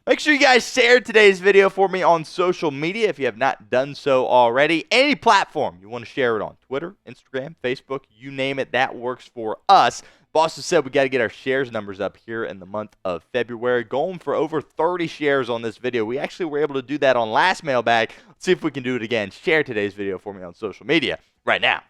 Make sure you guys share today's video for me on social media if you have not done so already. Any platform you want to share it on. Twitter, Instagram, Facebook, you name it, that works for us. Boss has said we got to get our shares numbers up here in the month of February. Going for over 30 shares on this video. We actually were able to do that on last mailbag. Let's see if we can do it again. Share today's video for me on social media right now.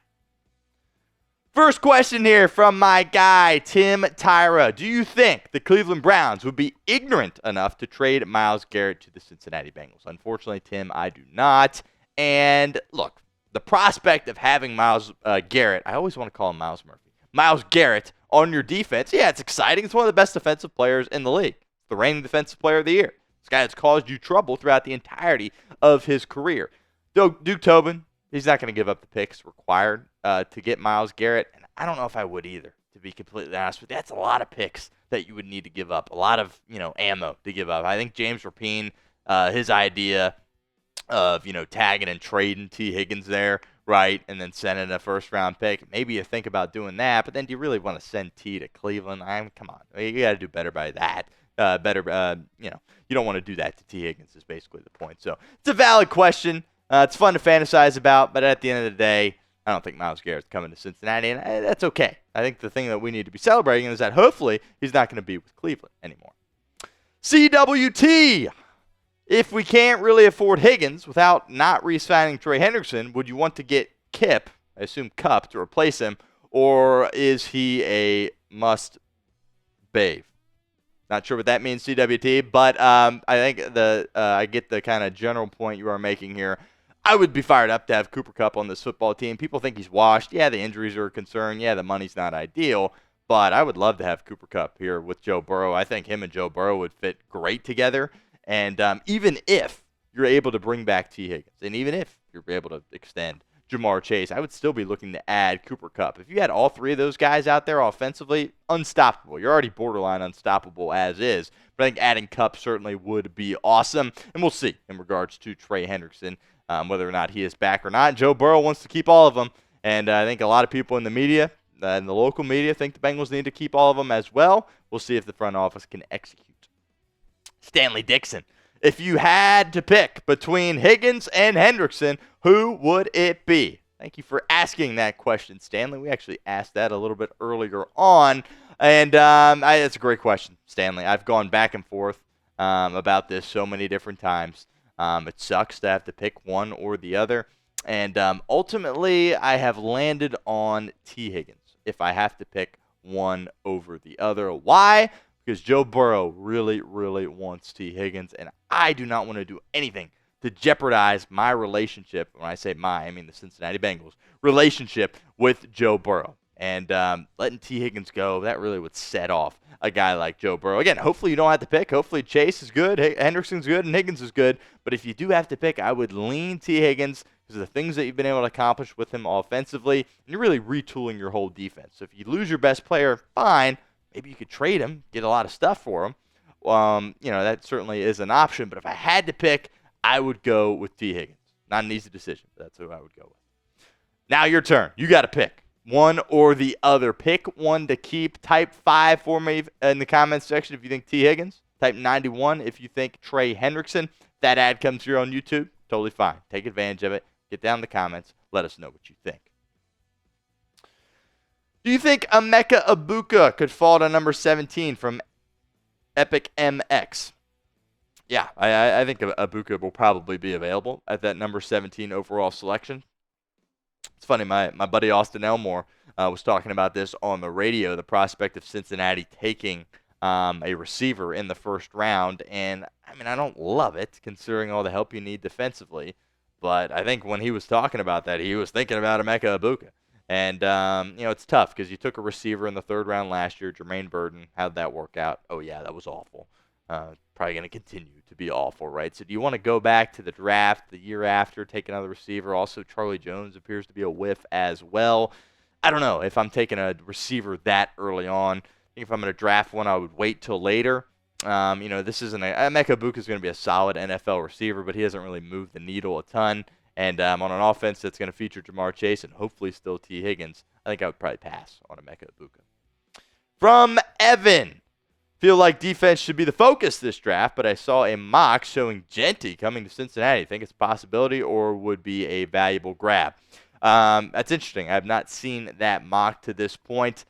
First question here from my guy, Tim Tyra. Do you think the Cleveland Browns would be ignorant enough to trade Myles Garrett to the Cincinnati Bengals? Unfortunately, Tim, I do not. And look, the prospect of having Myles Garrett, I always want to call him Myles Murphy, Myles Garrett on your defense, yeah, it's exciting. It's one of the best defensive players in the league. It's the reigning defensive player of the year. This guy has caused you trouble throughout the entirety of his career. Duke Tobin, he's not going to give up the picks required to get Myles Garrett, and I don't know if I would either, to be completely honest with you. That's a lot of picks that you would need to give up, a lot of ammo to give up. I think James Rapine, his idea of tagging and trading Tee Higgins there, right, and then sending a first-round pick, maybe you think about doing that, but then do you really want to send T to Cleveland? Come on, you got to do better by that. You don't want to do that to Tee Higgins is basically the point. So it's a valid question. It's fun to fantasize about, but at the end of the day, I don't think Myles Garrett's coming to Cincinnati, and that's okay. I think the thing that we need to be celebrating is that hopefully he's not going to be with Cleveland anymore. CWT, if we can't really afford Higgins without not re-signing Trey Hendrickson, would you want to get Kip, I assume Kupp, to replace him, or is he a must-bathe? Not sure what that means, CWT, but I think I get the kind of general point you are making here. I would be fired up to have Cooper Kupp on this football team. People think he's washed. Yeah, the injuries are a concern. Yeah, the money's not ideal. But I would love to have Cooper Kupp here with Joe Burrow. I think him and Joe Burrow would fit great together. And even if you're able to bring back Tee Higgins, and even if you're able to extend Jamar Chase, I would still be looking to add Cooper Kupp. If you had all three of those guys out there offensively, unstoppable. You're already borderline unstoppable as is. But I think adding Kupp certainly would be awesome. And we'll see in regards to Trey Hendrickson. Whether or not he is back or not. Joe Burrow wants to keep all of them, and I think a lot of people in the media, in the local media, think the Bengals need to keep all of them as well. We'll see if the front office can execute. Stanley Dixon, if you had to pick between Higgins and Hendrickson, who would it be? Thank you for asking that question, Stanley. We actually asked that a little bit earlier on, and it's a great question, Stanley. I've gone back and forth about this so many different times. It sucks to have to pick one or the other. And ultimately, I have landed on Tee Higgins if I have to pick one over the other. Why? Because Joe Burrow really, really wants Tee Higgins, and I do not want to do anything to jeopardize my relationship. When I say my, I mean the Cincinnati Bengals relationship with Joe Burrow. And letting Tee Higgins go, that really would set off a guy like Joe Burrow. Again, hopefully you don't have to pick. Hopefully Chase is good, Hendrickson's good, and Higgins is good. But if you do have to pick, I would lean Tee Higgins because of the things that you've been able to accomplish with him offensively. And you're really retooling your whole defense. So if you lose your best player, fine. Maybe you could trade him, get a lot of stuff for him. That certainly is an option. But if I had to pick, I would go with Tee Higgins. Not an easy decision, but that's who I would go with. Now your turn. You got to pick. One or the other. Pick one to keep. Type 5 for me in the comments section if you think Tee Higgins. Type 91 if you think Trey Hendrickson. If that ad comes here on YouTube, totally fine. Take advantage of it. Get down in the comments. Let us know what you think. Do you think Emeka Egbuka could fall to number 17 from Epic MX? Yeah, I think Egbuka will probably be available at that number 17 overall selection. It's funny, my buddy Austin Elmore was talking about this on the radio, the prospect of Cincinnati taking a receiver in the first round. And, I don't love it considering all the help you need defensively. But I think when he was talking about that, he was thinking about Emeka Egbuka. And, it's tough because you took a receiver in the third round last year, Jermaine Burton. How'd that work out? Oh, yeah, that was awful. Probably going to continue to be awful, right? So do you want to go back to the draft the year after, take another receiver? Also, Charlie Jones appears to be a whiff as well. I don't know if I'm taking a receiver that early on. I think if I'm going to draft one, I would wait till later. This isn't Emeka Egbuka is going to be a solid NFL receiver, but he hasn't really moved the needle a ton. And on an offense that's going to feature Jamar Chase and hopefully still Tee Higgins, I think I would probably pass on Emeka Egbuka. From Evan. Feel like defense should be the focus this draft, but I saw a mock showing Jeanty coming to Cincinnati. Think it's a possibility or would be a valuable grab? That's interesting. I have not seen that mock to this point.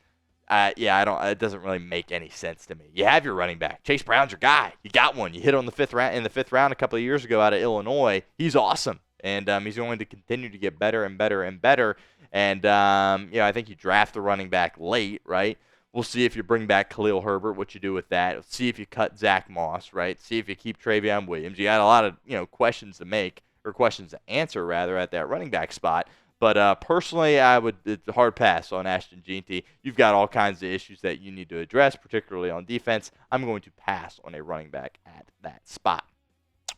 I don't. It doesn't really make any sense to me. You have your running back. Chase Brown's your guy. You got one. You hit on the fifth round in the fifth round a couple of years ago out of Illinois. He's awesome, and he's going to continue to get better and better and better. And I think you draft the running back late, right? We'll see if you bring back Khalil Herbert, what you do with that. We'll see if you cut Zach Moss, right? See if you keep Travion Williams. You got a lot of questions to make, or questions to answer rather, at that running back spot. But personally, it's a hard pass on Ashton Jeanty. You've got all kinds of issues that you need to address, particularly on defense. I'm going to pass on a running back at that spot.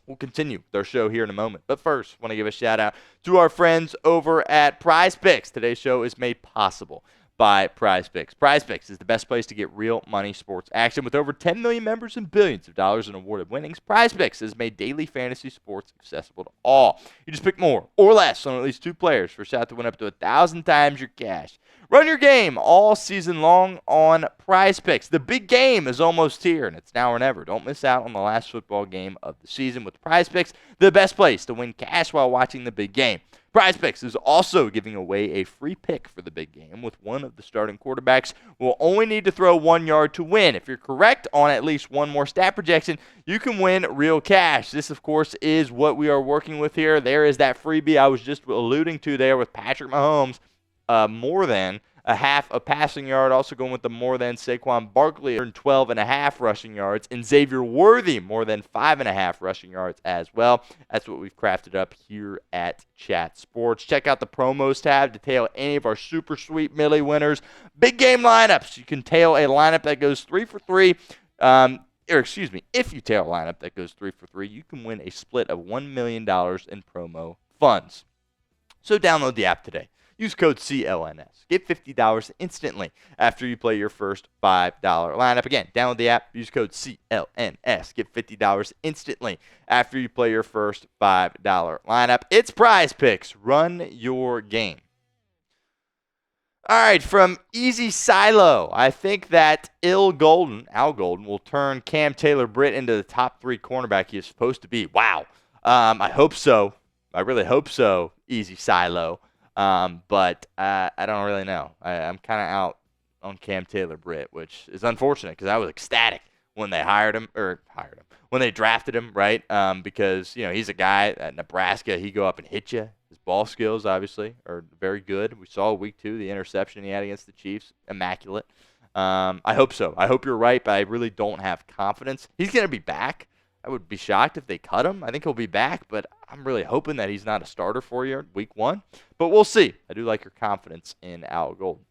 We'll continue with our show here in a moment. But first, I want to give a shout-out to our friends over at PrizePicks. Today's show is made possible by PrizePicks. PrizePicks is the best place to get real money sports action. With over 10 million members and billions of dollars in awarded winnings, PrizePicks has made daily fantasy sports accessible to all. You just pick more or less on at least 2 players for a shot to win up to 1,000 times your cash. Run your game all season long on PrizePicks. The big game is almost here, and it's now or never. Don't miss out on the last football game of the season with PrizePicks, the best place to win cash while watching the big game. PrizePicks is also giving away a free pick for the big game with one of the starting quarterbacks who will only need to throw 1 yard to win. If you're correct on at least one more stat projection, you can win real cash. This, of course, is what we are working with here. There is that freebie I was just alluding to there with Patrick Mahomes. More than a half a passing yard. Also going with the more than Saquon Barkley, 12.5 rushing yards. And Xavier Worthy, more than 5.5 rushing yards as well. That's what we've crafted up here at Chat Sports. Check out the promos tab to tail any of our super sweet Millie winners. Big game lineups. You can tail a lineup that goes 3 for 3. If you tail a lineup that goes 3 for 3, you can win a split of $1 million in promo funds. So download the app today. Use code CLNS. Get $50 instantly after you play your first $5 lineup. Again, download the app. Use code CLNS. Get $50 instantly after you play your first $5 lineup. It's PrizePicks. Run your game. All right, from Easy Silo, I think that Al Golden will turn Cam Taylor-Britt into the top 3 cornerback he is supposed to be. Wow. I hope so. I really hope so, Easy Silo. But I don't really know. I'm kind of out on Cam Taylor-Britt, which is unfortunate because I was ecstatic when they when they drafted him, right? Because he's a guy at Nebraska. He go up and hit you. His ball skills, obviously, are very good. We saw week 2 the interception he had against the Chiefs, immaculate. I hope so. I hope you're right, but I really don't have confidence. He's gonna be back. I would be shocked if they cut him. I think he'll be back, but I'm really hoping that he's not a starter for you week 1. But we'll see. I do like your confidence in Al Golden.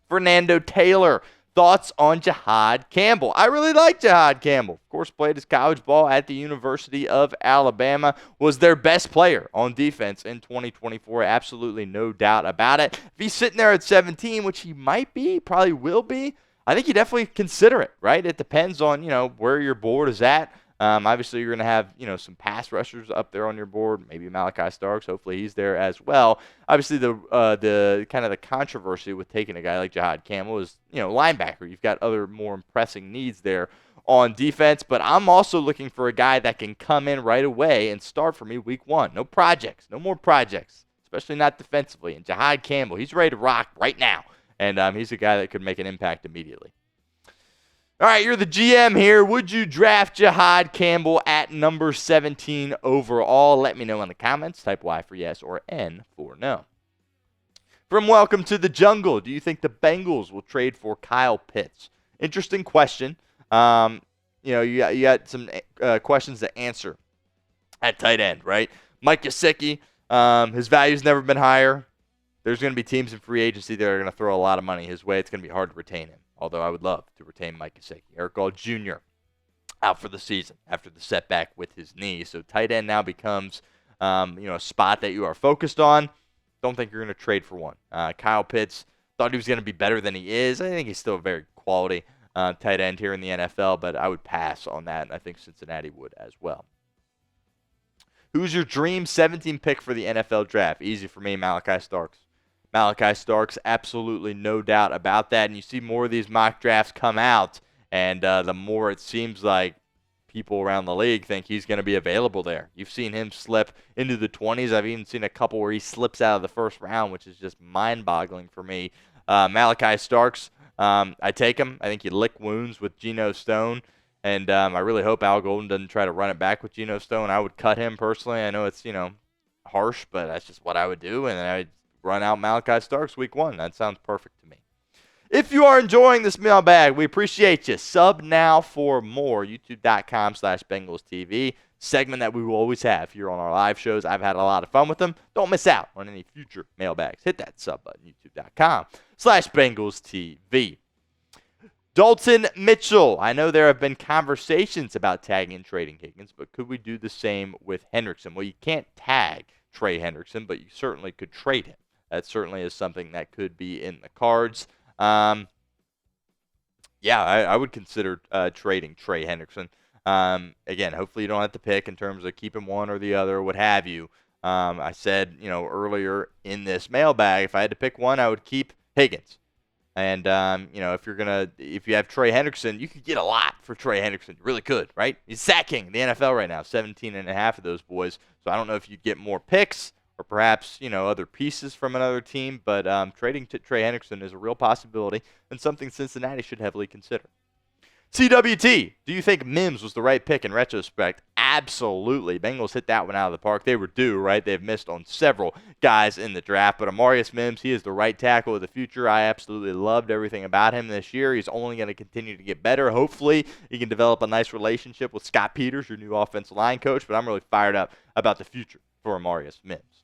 Fernando Taylor. Thoughts on Jihaad Campbell? I really like Jihaad Campbell. Of course, played his college ball at the University of Alabama. Was their best player on defense in 2024. Absolutely no doubt about it. If he's sitting there at 17, which he might be, probably will be, I think you definitely consider it, right? It depends on, where your board is at. Obviously, you're going to have, some pass rushers up there on your board. Maybe Malachi Starks. Hopefully, he's there as well. Obviously, the kind of the controversy with taking a guy like Jihaad Campbell is, linebacker. You've got other more pressing needs there on defense. But I'm also looking for a guy that can come in right away and start for me week 1. No projects. No more projects, especially not defensively. And Jihaad Campbell, he's ready to rock right now. And he's a guy that could make an impact immediately. All right, you're the GM here. Would you draft Jihaad Campbell at number 17 overall? Let me know in the comments. Type Y for yes or N for no. From Welcome to the Jungle, do you think the Bengals will trade for Kyle Pitts? Interesting question. You got some questions to answer at tight end, right? Mike Gesicki, his value's never been higher. There's going to be teams in free agency that are going to throw a lot of money his way. It's going to be hard to retain him. Although I would love to retain Mike Gesicki. Eric Gall Jr. out for the season after the setback with his knee. So tight end now becomes, a spot that you are focused on. Don't think you're going to trade for one. Kyle Pitts, thought he was going to be better than he is. I think he's still a very quality tight end here in the NFL, but I would pass on that, and I think Cincinnati would as well. Who's your dream 17 pick for the NFL draft? Easy for me, Malachi Starks. Malachi Starks, absolutely no doubt about that. And you see more of these mock drafts come out, and the more it seems like people around the league think he's going to be available there. You've seen him slip into the 20s. I've even seen a couple where he slips out of the first round, which is just mind-boggling for me. Malachi Starks, I take him. I think you lick wounds with Geno Stone. And I really hope Al Golden doesn't try to run it back with Geno Stone. I would cut him personally. I know it's, harsh, but that's just what I would do. And then I'd run out Malachi Starks week 1. That sounds perfect to me. If you are enjoying this mailbag, we appreciate you. Sub now for more. YouTube.com/BengalsTV. Segment that we will always have here on our live shows. I've had a lot of fun with them. Don't miss out on any future mailbags. Hit that sub button. YouTube.com/BengalsTV. Dalton Mitchell. I know there have been conversations about tagging and trading Higgins, but could we do the same with Hendrickson? Well, you can't tag Trey Hendrickson, but you certainly could trade him. That certainly is something that could be in the cards. I would consider trading Trey Hendrickson. Again, hopefully you don't have to pick in terms of keeping one or the other, what have you. I said, earlier in this mailbag, if I had to pick one, I would keep Higgins. And, if you have Trey Hendrickson, you could get a lot for Trey Hendrickson. You really could, right? He's sack king in the NFL right now, 17.5 of those boys. So I don't know if you'd get more picks or perhaps, other pieces from another team. But trading to Trey Hendrickson is a real possibility and something Cincinnati should heavily consider. CWT, do you think Mims was the right pick in retrospect? Absolutely. Bengals hit that one out of the park. They were due, right? They've missed on several guys in the draft. But Amarius Mims, he is the right tackle of the future. I absolutely loved everything about him this year. He's only going to continue to get better. Hopefully, he can develop a nice relationship with Scott Peters, your new offensive line coach. But I'm really fired up about the future for Amarius Mims.